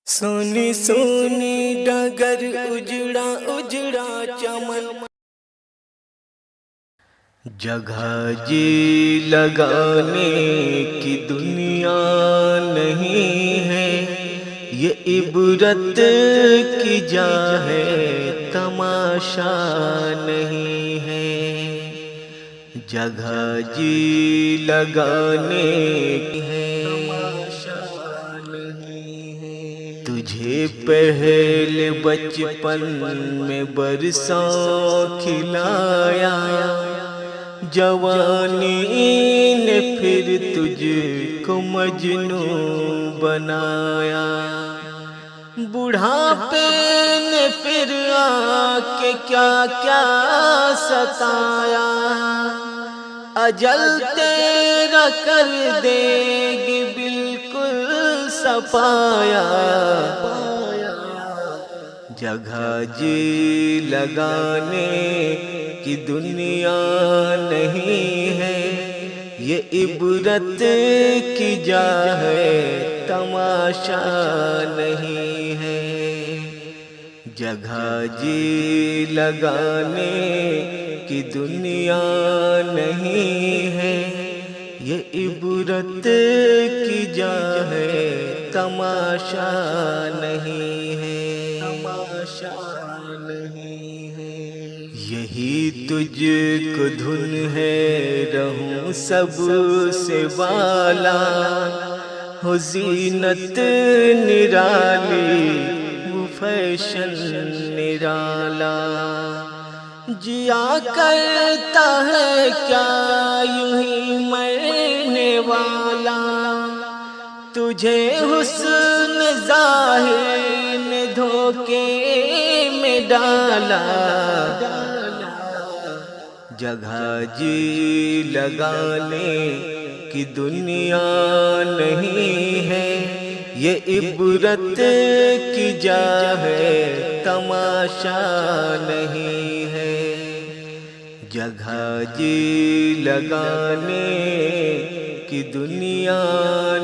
سونی سونی ڈگر اجڑا اجڑا چمن، جگہ جی لگانے کی دنیا نہیں ہے، یہ عبرت کی جا ہے تماشا نہیں ہے۔ جگہ جی لگانے کی ہے تماشا نہیں ہے۔ تجھے پہلے بچپن میں برسوں کھلایا، جوانی نے پھر تجھ کو مجنوں بنایا، بڑھاپے نے پھر آ کے کیا کیا ستایا، اجل تیرا کر دے گی بالکل صفایا۔ جگہ جی لگانے کی دنیا نہیں ہے، یہ عبرت کی جا ہے تماشا نہیں ہے۔ جگہ جی لگانے کی دنیا نہیں ہے، یہ عبرت کی جا ہے تماشا نہیں ہے، تماشا نہیں ہے۔ یہی تجھ کو دھن ہے رہوں سب سے بالا، ہو زینت نرالی وہ فیشن نرالا، جیا کرتا ہے کیا یوں ہی مرنے والا، تجھے حسن ظاہر نے دھوکے میں ڈالا۔ جگہ جی لگانے کی دنیا نہیں ہے، یہ عبرت کی جا ہے تماشا نہیں ہے۔ جگہ جی لگانے کی دنیا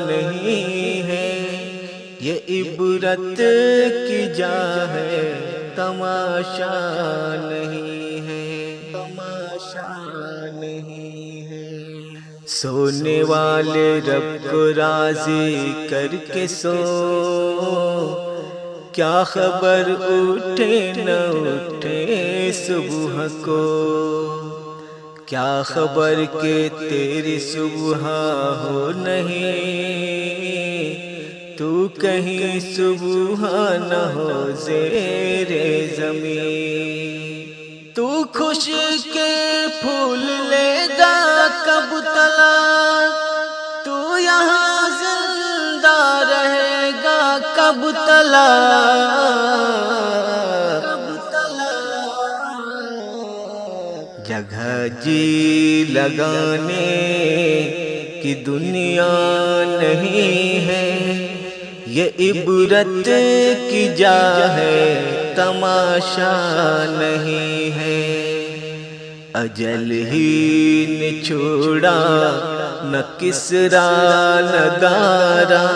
نہیں ہے، یہ عبرت کی جا ہے تماشا نہیں ہے، تماشا نہیں ہے۔ سونے والے رب کو راضی کر کے سو، کیا خبر اٹھے نہ اٹھے صبح کو، کیا خبر کہ تیری صبح ہو نہیں، تو کہیں صبح نہ ہو زیر زمین۔ تو خوش کے پھول لے گا کب تلا، تو یہاں زندہ رہے گا کب تلا، کب تلا۔ جگہ جی لگانے کی دنیا نہیں ہے، یہ عبرت کی جا ہے تماشا نہیں ہے۔ اجل ہی نے چھوڑا نہ کسرا نہ دارا،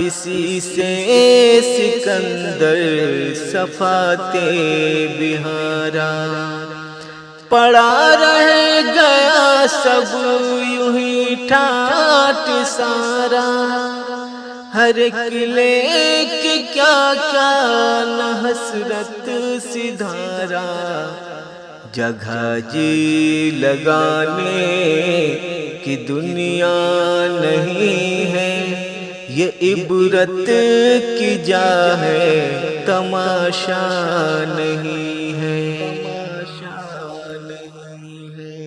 اسی سے سکندر صفاتے بہارا، پڑا رہ گیا سب یوں ہی ٹھاٹ سارا، ہر ایک لے کے کیا کیا نہ حسرت سدھارا۔ جگہ جی لگانے کی دنیا نہیں ہے، یہ عبرت کی جا ہے تماشا نہیں ہے۔